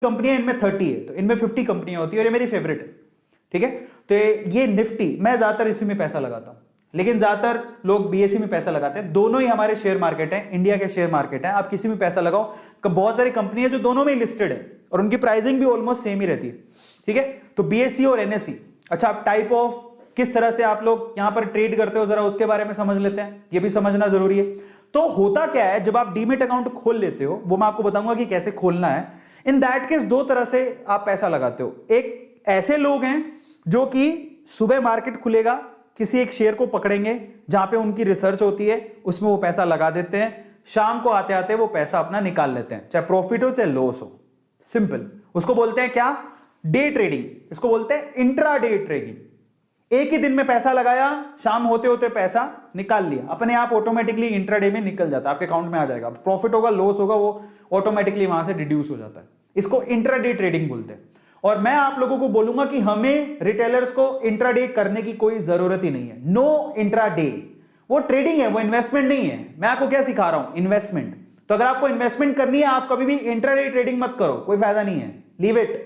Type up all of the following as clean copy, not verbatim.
कंपनियां, इनमें 30 है, तो इनमें 50 कंपनियां होती है और ये मेरी फेवरेट है, ठीक है। तो ये निफ्टी, मैं ज्यादातर इसी में पैसा लगाता हूं, लेकिन ज्यादातर लोग बीएसई में पैसा लगाते हैं। दोनों ही हमारे शेयर मार्केट है, इंडिया के शेयर मार्केट है, आप किसी में पैसा लगाओ। बहुत सारी कंपनी है जो दोनों में लिस्टेड है और उनकी प्राइसिंग भी ऑलमोस्ट सेम ही रहती है, ठीक है। तो बीएसई और एनएसई, अच्छा आप टाइप ऑफ किस तरह से आप लोग यहां पर ट्रेड करते हो जरा उसके बारे में समझ लेते हैं, ये भी समझना जरूरी है। तो होता क्या है, जब आप डीमेट अकाउंट खोल लेते हो, वो मैं आपको बताऊंगा कि कैसे खोलना है। इन दैट केस दो तरह से आप पैसा लगाते हो। एक ऐसे लोग हैं जो कि सुबह मार्केट खुलेगा, किसी एक शेयर को पकड़ेंगे जहां पे उनकी रिसर्च होती है, उसमें वो पैसा लगा देते हैं, शाम को आते आते वो पैसा अपना निकाल लेते हैं, चाहे प्रॉफिट हो चाहे लॉस हो। सिंपल, उसको बोलते हैं क्या, डे ट्रेडिंग, इसको बोलते हैं इंट्रा डे ट्रेडिंग। एक ही दिन में पैसा लगाया, शाम होते होते पैसा निकाल लिया, अपने आप ऑटोमेटिकली इंट्राडे में निकल जाता है, आपके अकाउंट में आ जाएगा। प्रॉफिट होगा लॉस होगा वो ऑटोमेटिकली वहां से डिड्यूस हो जाता है। इसको इंट्राडे ट्रेडिंग बोलते हैं। और मैं आप लोगों को बोलूंगा कि हमें रिटेलर्स को इंट्राडे करने की कोई जरूरत ही नहीं है। नो इंट्राडे, वो ट्रेडिंग है, वो इन्वेस्टमेंट नहीं है। मैं आपको क्या सिखा रहा हूं, इन्वेस्टमेंट। तो अगर आपको इन्वेस्टमेंट करनी है, आप कभी भी इंट्राडे ट्रेडिंग मत करो, कोई फायदा नहीं है, लीव इट।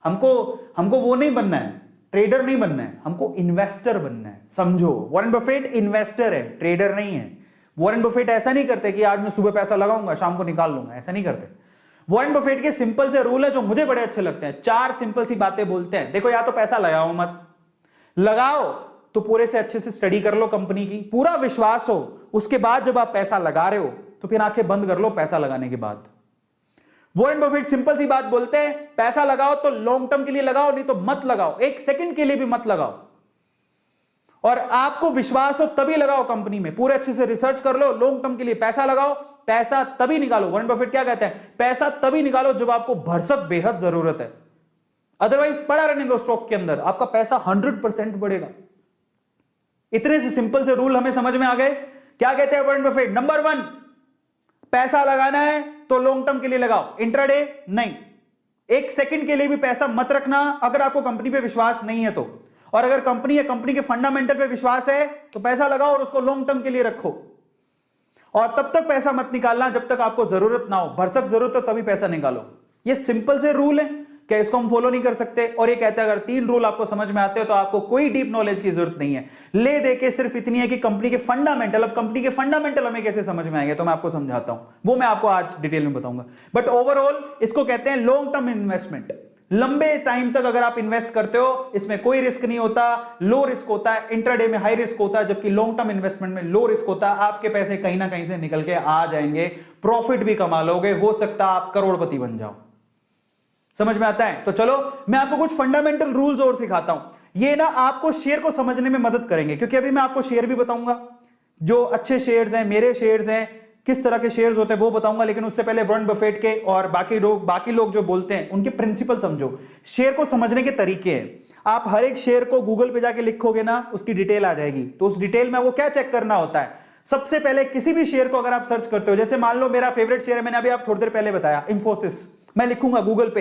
हमको वो नहीं बनना है, ट्रेडर नहीं बनना है, हमको इन्वेस्टर बनना है, समझो। वॉरेन बफेट इन्वेस्टर है, ट्रेडर नहीं है। वॉरेन बफेट ऐसा नहीं करते कि आज मैं सुबह पैसा लगाऊंगा शाम को निकाल लूंगा, ऐसा नहीं करते। वॉरेन बफेट के सिंपल से रूल है जो मुझे बड़े अच्छे लगते हैं। 4 सिंपल सी बातें बोलते हैं। देखो, या तो पैसा लगाओ मत, लगाओ तो पूरे से अच्छे से स्टडी कर लो कंपनी की, पूरा विश्वास हो, उसके बाद जब आप पैसा लगा रहे हो तो फिर आंखें बंद कर लो पैसा लगाने के बाद। वॉरेन बफेट सिंपल सी बात बोलते हैं, पैसा लगाओ तो लॉन्ग टर्म के लिए लगाओ, नहीं तो मत लगाओ, एक सेकंड के लिए भी मत लगाओ। और आपको विश्वास हो तभी लगाओ कंपनी में, पूरे अच्छे से रिसर्च कर लो, लॉन्ग टर्म के लिए पैसा लगाओ, पैसा तभी निकालो। वॉरेन बफेट क्या कहते हैं, पैसा तभी निकालो जब आपको भरसक बेहद जरूरत है, अदरवाइज पड़ा रहने दो स्टॉक के अंदर, आपका पैसा 100% बढ़ेगा। इतने से सिंपल से रूल हमें समझ में आ गए। क्या कहते हैं वॉरेन बफेट, नंबर 1, पैसा लगाना है तो लॉन्ग टर्म के लिए लगाओ, इंट्राडे नहीं। एक सेकंड के लिए भी पैसा मत रखना अगर आपको कंपनी पे विश्वास नहीं है तो। और अगर कंपनी है, कंपनी के फंडामेंटल पे विश्वास है तो पैसा लगाओ और उसको लॉन्ग टर्म के लिए रखो। और तब तक पैसा मत निकालना जब तक आपको जरूरत ना हो, भरसक जरूरत हो तभी पैसा निकालो। ये सिंपल से रूल है, क्या इसको हम फॉलो नहीं कर सकते? और ये कहते हैं अगर 3 रूल आपको समझ में आते हो तो आपको कोई डीप नॉलेज की जरूरत नहीं है। ले दे के सिर्फ इतनी है कि कंपनी के फंडामेंटल, अब कंपनी के फंडामेंटल हमें कैसे समझ में आएंगे तो मैं आपको समझाता हूं, वो मैं आपको आज डिटेल में बताऊंगा। बट ओवरऑल इसको कहते हैं लॉन्ग टर्म इन्वेस्टमेंट। लंबे टाइम तक अगर आप इन्वेस्ट करते हो, इसमें कोई रिस्क नहीं होता, लो रिस्क होता है। इंट्राडे में हाई रिस्क होता है, जबकि लॉन्ग टर्म इन्वेस्टमेंट में लो रिस्क होता है। आपके पैसे कहीं ना कहीं से निकल के आ जाएंगे, प्रॉफिट भी कमा लोगे, हो सकता है आप करोड़पति बन जाओ। समझ में आता है? तो चलो मैं आपको कुछ फंडामेंटल रूल्स और सिखाता हूं, ये ना आपको शेयर को समझने में मदद करेंगे। क्योंकि अभी मैं आपको शेयर भी बताऊंगा, जो अच्छे शेयर्स हैं, मेरे शेयर्स हैं, किस तरह के शेयर्स होते हैं वो बताऊंगा। लेकिन उससे पहले वॉरेन बफेट के और बाकी लोग जो बोलते हैं उनके प्रिंसिपल समझो। शेयर को समझने के तरीके हैं। आप हर एक शेयर को गूगल पे जाके लिखोगे ना, उसकी डिटेल आ जाएगी। तो उस डिटेल में वो क्या चेक करना होता है, सबसे पहले किसी भी शेयर को अगर आप सर्च करते हो, जैसे मान लो मेरा फेवरेट शेयर है, मैंने अभी आप थोड़ी देर पहले बताया, इंफोसिस। मैं लिखूंगा गूगल पे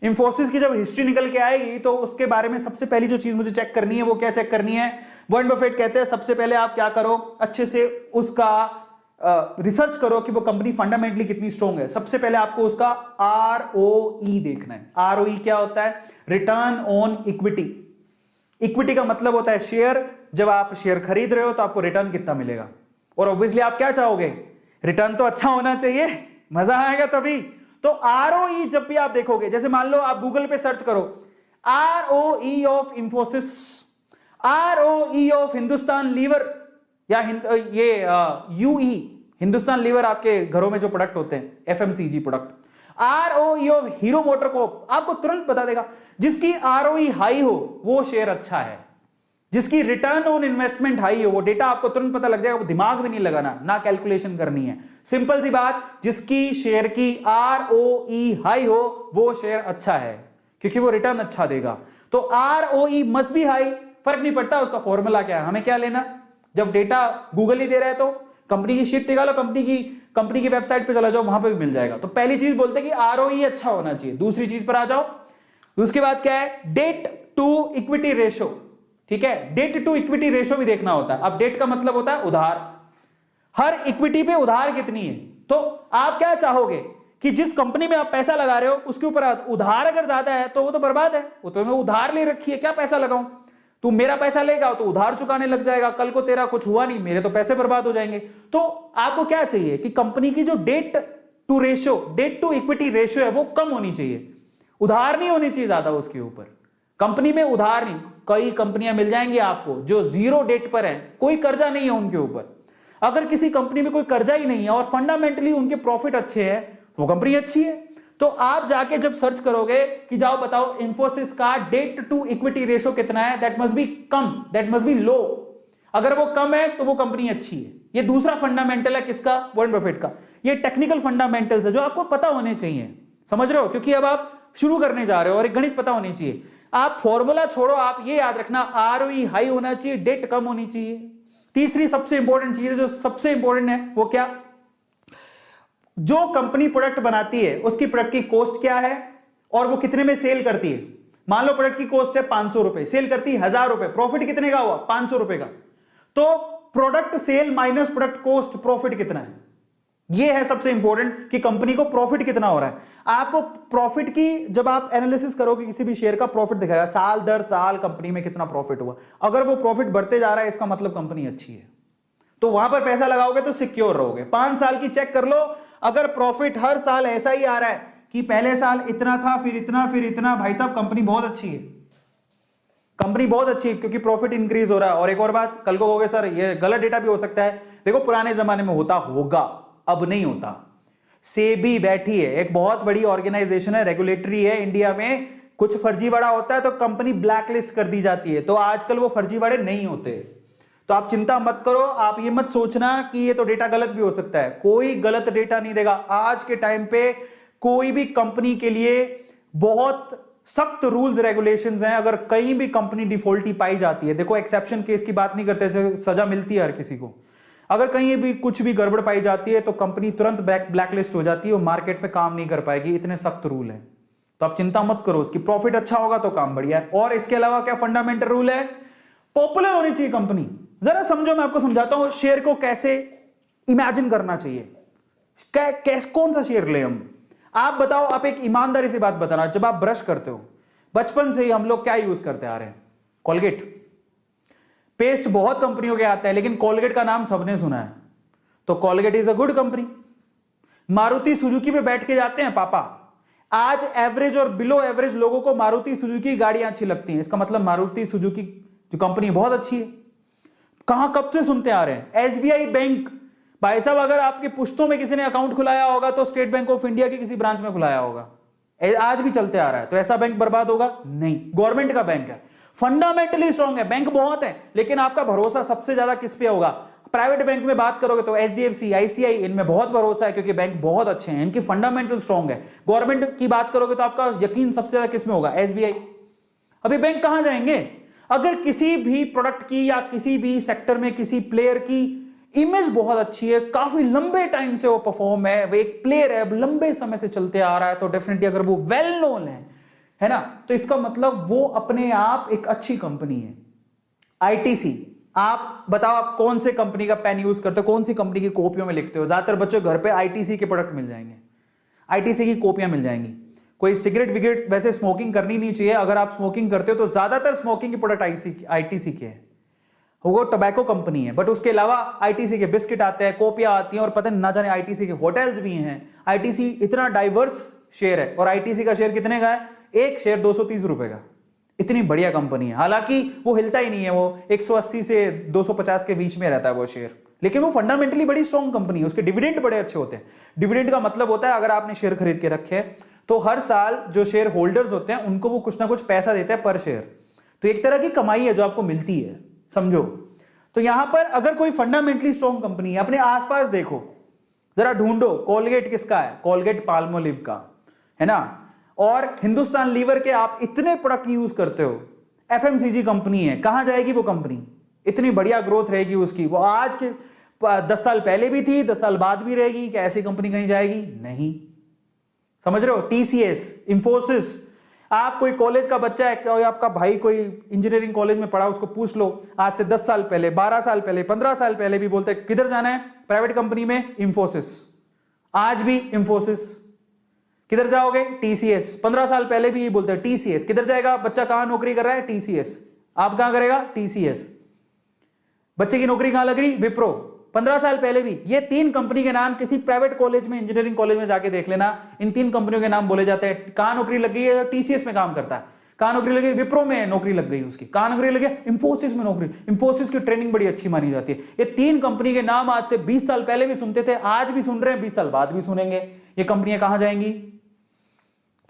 इंफोसिस की जब हिस्ट्री निकल के आएगी तो उसके बारे में सबसे पहली जो चीज मुझे चेक करनी है वो क्या चेक करनी है, वॉरेन बफेट कहते हैं सबसे पहले आप क्या करो, अच्छे से उसका रिसर्च करो कि वो कंपनी फंडामेंटली कितनी स्ट्रॉन्ग है। सबसे पहले आपको उसका ROE देखना है। ROE क्या होता है? Return on equity. इक्विटी का मतलब होता है शेयर। जब आप शेयर खरीद रहे हो तो आपको रिटर्न कितना मिलेगा, और ऑब्वियसली आप क्या चाहोगे, रिटर्न तो अच्छा होना चाहिए, मजा आएगा तभी। तो ROE जब भी आप देखोगे, जैसे मान लो आप गूगल पे सर्च करो ROE of Infosys, ROE of Hindustan Lever, या ये UE, हिंदुस्तान लीवर आपके घरों में जो प्रोडक्ट होते हैं FMCG product, ROE of Hero MotoCorp, आपको तुरंत बता देगा। जिसकी ROE हाई हो वो शेयर अच्छा है, जिसकी रिटर्न ऑन इन्वेस्टमेंट हाई हो, वो डेटा आपको तुरंत पता लग जाएगा, वो दिमाग भी नहीं लगाना, ना कैलकुलेशन करनी है, सिंपल सी बात। जिसकी शेयर की ROE हाई हो वो शेयर अच्छा है, क्योंकि वो रिटर्न अच्छा देगा। तो ROE मस्ट बी हाई, फर्क नहीं पड़ता उसका फॉर्मूला क्या है, हमें क्या लेना। जब डेटा गूगल ही दे रहा है तो कंपनी की शीट निकालो, कंपनी की वेबसाइट पे चला जाओ, वहां पे भी मिल जाएगा। तो पहली चीज बोलते हैं कि ROE अच्छा होना चाहिए। दूसरी चीज पर आ जाओ, उसके बाद क्या है, डेट टू इक्विटी रेशो। ठीक है, डेट टू इक्विटी रेशो भी देखना होता है। अब डेट का मतलब होता है उधार, हर इक्विटी पे उधार कितनी है। तो आप क्या चाहोगे कि जिस कंपनी में आप पैसा लगा रहे हो उसके ऊपर उधार अगर ज्यादा है तो वो तो बर्बाद है, वो तो उधार ले रखी है, क्या पैसा लगाऊं? तू मेरा पैसा लेगा तो उधार चुकाने लग जाएगा, कल को तेरा कुछ हुआ नहीं, मेरे तो पैसे बर्बाद हो जाएंगे। तो आपको क्या चाहिए कि कंपनी की जो डेट टू इक्विटी रेशियो है वो कम होनी चाहिए, उधार नहीं होनी चाहिए ज्यादा उसके ऊपर। कंपनी में उधार नहीं, कई कंपनियां मिल जाएंगी आपको जो जीरो डेट पर है, कोई कर्जा नहीं है उनके ऊपर। अगर किसी कंपनी में कोई कर्जा ही नहीं है और फंडामेंटली उनके प्रॉफिट अच्छे हैं, वो कंपनी अच्छी है। तो आप जाके जब सर्च करोगे कि जाओ बताओ इंफोसिस का डेट टू इक्विटी रेशियो कितना है, दैट मस्ट बी कम, दैट मस्ट बी लो। अगर वो कम है तो वो कंपनी अच्छी है। ये दूसरा फंडामेंटल है किसका? वॉरेन बफेट का। ये टेक्निकल फंडामेंटल्स है जो आपको पता होने चाहिए, समझ रहे हो? क्योंकि अब आप शुरू करने जा रहे हो और एक गणित पता होनी चाहिए। आप फॉर्मूला छोड़ो, आप ये याद रखना आरओई हाई होना चाहिए, डेट कम होनी चाहिए। तीसरी सबसे इंपॉर्टेंट चीज जो सबसे इंपॉर्टेंट है वो क्या? जो कंपनी प्रोडक्ट बनाती है उसकी प्रोडक्ट की कॉस्ट क्या है और वो कितने में सेल करती है। मान लो प्रोडक्ट की कॉस्ट है 500 रुपए, सेल करती है 1000 रुपए, प्रॉफिट कितने का हुआ? 500 रुपए का। तो product sale minus product cost, profit कितना है? ये है सबसे इंपॉर्टेंट कि कंपनी को प्रॉफिट कितना हो रहा है। आपको प्रॉफिट की जब आप एनालिसिस करोगे किसी भी शेयर का, प्रॉफिट दिखाएगा साल दर साल कंपनी में कितना प्रॉफिट हुआ। अगर वो प्रॉफिट बढ़ते जा रहा है इसका मतलब कंपनी अच्छी है, तो वहां पर पैसा लगाओगे तो सिक्योर रहोगे। 5 साल की चेक कर लो, अगर प्रॉफिट हर साल ऐसा ही आ रहा है कि पहले साल इतना था फिर इतना फिर इतना, भाई साहब कंपनी बहुत अच्छी है, कंपनी बहुत अच्छी है क्योंकि प्रॉफिट इंक्रीज हो रहा है। और एक और बात, कल को कहोगे सर ये गलत डेटा भी हो सकता है, देखो पुराने जमाने में होता होगा, अब नहीं होता। सेबी बैठी है, एक बहुत बड़ी ऑर्गेनाइजेशन है, रेगुलेटरी है इंडिया में। कुछ फर्जीवाड़ा होता है तो कंपनी ब्लैकलिस्ट कर दी जाती है, तो आजकल वो फर्जीवाड़े नहीं होते। तो आप चिंता मत करो, आप ये मत सोचना कि ये तो डेटा गलत भी हो सकता है, कोई गलत डेटा नहीं देगा। आज के टाइम पे कोई भी कंपनी के लिए बहुत सख्त रूल्स रेगुलेशंस हैं। अगर कहीं भी कंपनी डिफॉल्टी पाई जाती है, देखो एक्सेप्शन केस की बात नहीं करते, जो सजा मिलती है हर किसी को, अगर कहीं भी कुछ भी गड़बड़ पाई जाती है तो कंपनी तुरंत ब्लैकलिस्ट हो जाती है, वो मार्केट पे काम नहीं कर पाएगी, इतने सख्त रूल है। तो आप चिंता मत करो, उसकी प्रॉफिट अच्छा होगा तो काम बढ़िया है। और इसके अलावा क्या फंडामेंटल रूल है? पॉपुलर होनी चाहिए कंपनी। जरा समझो, मैं आपको समझाता हूं शेयर को कैसे इमेजिन करना चाहिए, कौन सा शेयर ले हम। आप बताओ, आप एक ईमानदारी से बात बताना, जब आप ब्रश करते हो बचपन से ही हम लोग क्या यूज करते आ रहे हैं? कोलगेट। पेस्ट बहुत कंपनियों के आता है लेकिन कोलगेट का नाम सबने सुना है, तो Colgate is a good company. Maruti Suzuki पे बैठ के जाते हैं पापा, आज एवरेज और बिलो एवरेज लोगों को मारुति सुजुकी गाड़ियां अच्छी लगती हैं, इसका मतलब मारुति सुजुकी जो कंपनी बहुत अच्छी है। कहां कब से सुनते आ रहे हैं? एसबीआई बैंक, भाई साहब अगर आपके पुश्तों में किसी ने अकाउंट खुलाया होगा तो स्टेट बैंक ऑफ इंडिया के किसी ब्रांच में खुलाया होगा, आज भी चलते आ रहा है। तो ऐसा बैंक बर्बाद होगा? नहीं, गवर्नमेंट का बैंक है, फंडामेंटली स्ट्रांग है, बैंक बहुत है, लेकिन आपका भरोसा सबसे ज्यादा किस पे होगा? प्राइवेट बैंक में बात करोगे तो एचडीएफसी, आईसीआई, इनमें बहुत भरोसा है क्योंकि बैंक बहुत अच्छे हैं, इनकी फंडामेंटल स्ट्रांग है। गवर्नमेंट की बात करोगे तो आपका यकीन सबसे ज्यादा किस में होगा? एसबीआई। अभी बैंक कहां जाएंगे? अगर किसी भी प्रोडक्ट की या किसी भी सेक्टर में किसी प्लेयर की इमेज बहुत अच्छी है, काफी लंबे टाइम से वो परफॉर्म है, वो एक प्लेयर है, लंबे समय से चलते आ रहा है, तो डेफिनेटली अगर वो वेल नोन है ना, तो इसका मतलब वो अपने आप एक अच्छी कंपनी है। आईटीसी, आप बताओ आप कौन से कंपनी का पेन यूज करते हो, कौन सी कंपनी की कॉपियों में लिखते हो? ज्यादातर बच्चों घर पे आईटीसी के प्रोडक्ट मिल जाएंगे, आईटीसी की कॉपियां मिल जाएंगी। कोई सिगरेट विगरेट, वैसे स्मोकिंग करनी नहीं चाहिए, अगर आप स्मोकिंग करते हो तो ज्यादातर स्मोकिंग के प्रोडक्ट आईटीसी के हैं, वो टोबैको कंपनी है। बट उसके अलावा आईटीसी के बिस्किट आते हैं, कॉपियां आती हैं, और पता ना जाने आईटीसी के होटल्स भी हैं। आईटीसी इतना डाइवर्स शेयर है, और आईटीसी का शेयर कितने का है? एक शेयर 230 रुपए का। इतनी बढ़िया कंपनी है, हालांकि वो हिलता ही नहीं है, वो 180 से 250 के बीच में रहता है वो शेयर, लेकिन वो फंडामेंटली बड़ी स्ट्रॉन्ग कंपनी है, उसके डिविडेंड बड़े अच्छे होते हैं। डिविडेंड का मतलब होता है अगर आपने शेयर खरीद के रखे हैं तो हर साल जो शेयर होल्डर्स होते हैं उनको वो कुछ ना कुछ पैसा देते हैं पर शेयर, तो एक तरह की कमाई है जो आपको मिलती है, समझो। तो यहां पर अगर कोई फंडामेंटली स्ट्रॉन्ग कंपनी है, अपने आसपास देखो, जरा ढूंढो, कोलगेट किसका है? कोलगेट पाल्मोलिव का है ना। और हिंदुस्तान लीवर के आप इतने प्रोडक्ट यूज करते हो, एफएमसीजी कंपनी है, कहां जाएगी वो कंपनी? इतनी बढ़िया ग्रोथ रहेगी उसकी, वो आज के 10 साल पहले भी थी, 10 साल बाद भी रहेगी। क्या ऐसी कंपनी कहीं जाएगी? नहीं, समझ रहे हो। टीसीएस, इंफोसिस, आप कोई कॉलेज का बच्चा है, कोई आपका भाई कोई इंजीनियरिंग कॉलेज में पढ़ा, उसको पूछ लो आज से 10 साल पहले, 12 साल पहले, 15 साल पहले भी बोलते किधर जाना है? प्राइवेट कंपनी में, इंफोसिस। आज भी इंफोसिस, किधर जाओगे? टीसीएस। 15 साल पहले भी ये बोलते हैं टीसीएस। किधर जाएगा बच्चा? कहां नौकरी कर रहा है? टीसीएस। आप कहां करेगा? टीसीएस। बच्चे की नौकरी कहां लग रही? विप्रो। 15 साल पहले भी ये 3 कंपनी के नाम किसी प्राइवेट कॉलेज में, इंजीनियरिंग कॉलेज में जाके देख लेना, इन 3 कंपनियों के नाम बोले जाते हैं। कहां नौकरी लग गई है? टीसीएस में काम करता है। कहां नौकरी लगी? विप्रो में नौकरी लग गई उसकी। कहां नौकरी लगी? इंफोसिस में नौकरी। इंफोसिस की ट्रेनिंग बड़ी अच्छी मानी जाती है। ये 3 कंपनी के नाम आज से 20 साल पहले भी सुनते थे, आज भी सुन रहे हैं, 20 साल बाद भी सुनेंगे। ये कंपनियां कहां जाएंगी?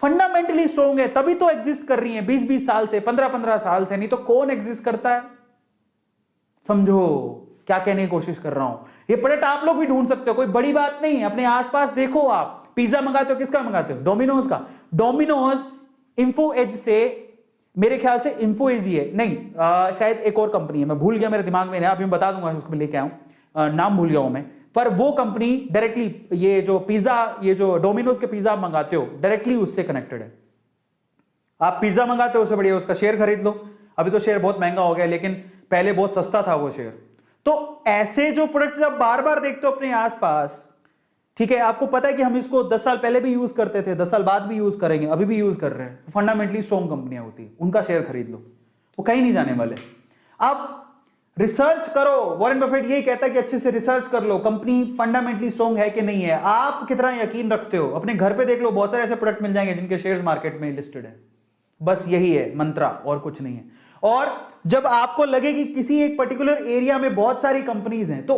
फंडामेंटली स्ट्रॉन्ग है, तभी तो एग्जिस्ट कर रही हैं 20-20 साल से, 15-15 साल से। नहीं तो कौन एग्जिस्ट करता है? समझो क्या कहने की कोशिश कर रहा हूं। ये प्रोडक्ट आप लोग भी ढूंढ सकते हो, कोई बड़ी बात नहीं है। अपने आसपास देखो, आप पिज्जा मंगाते हो, किसका मंगाते हो? डोमिनोज का। डोमिनोज इन्फो एज से, मेरे ख्याल से इन्फो एज ही है, नहीं शायद एक और कंपनी है, मैं भूल गया, मेरे दिमाग में नहीं, अभी मैं बता दूंगा, उसको लेके आऊं, नाम भूल गया हूं मैं। पर वो कंपनी डायरेक्टली, ये जो पिज्जा, ये जो डोमिनोज के पिज्जा आप मंगाते हो, डायरेक्टली उससे कनेक्टेड है। आप पिज्जा मंगाते हो, उससे बढ़िया उसका शेयर खरीद लो। अभी तो शेयर बहुत महंगा हो गया, लेकिन पहले बहुत सस्ता था वो शेयर। तो ऐसे जो प्रोडक्ट जब बार बार देखते हो अपने आसपास, ठीक है, आपको पता है कि हम इसको 10 साल पहले भी यूज करते थे, 10 साल बाद भी यूज करेंगे, अभी भी यूज कर रहे हैं, फंडामेंटली स्ट्रॉन्ग कंपनियां होती है, उनका शेयर खरीद लो, वो कहीं नहीं जाने वाले। आप रिसर्च करो, वॉरेन बफेट यही कहता है कि अच्छे से रिसर्च कर लो, कंपनी फंडामेंटली स्ट्रॉन्ग है कि नहीं है। आप कितना यकीन रखते हो? अपने घर पे देख लो, बहुत सारे ऐसे प्रोडक्ट मिल जाएंगे जिनके शेयर्स मार्केट में लिस्टेड है। बस यही है मंत्रा, और कुछ नहीं है। और जब आपको लगे कि किसी एक पर्टिकुलर एरिया में बहुत सारी कंपनीज हैं, तो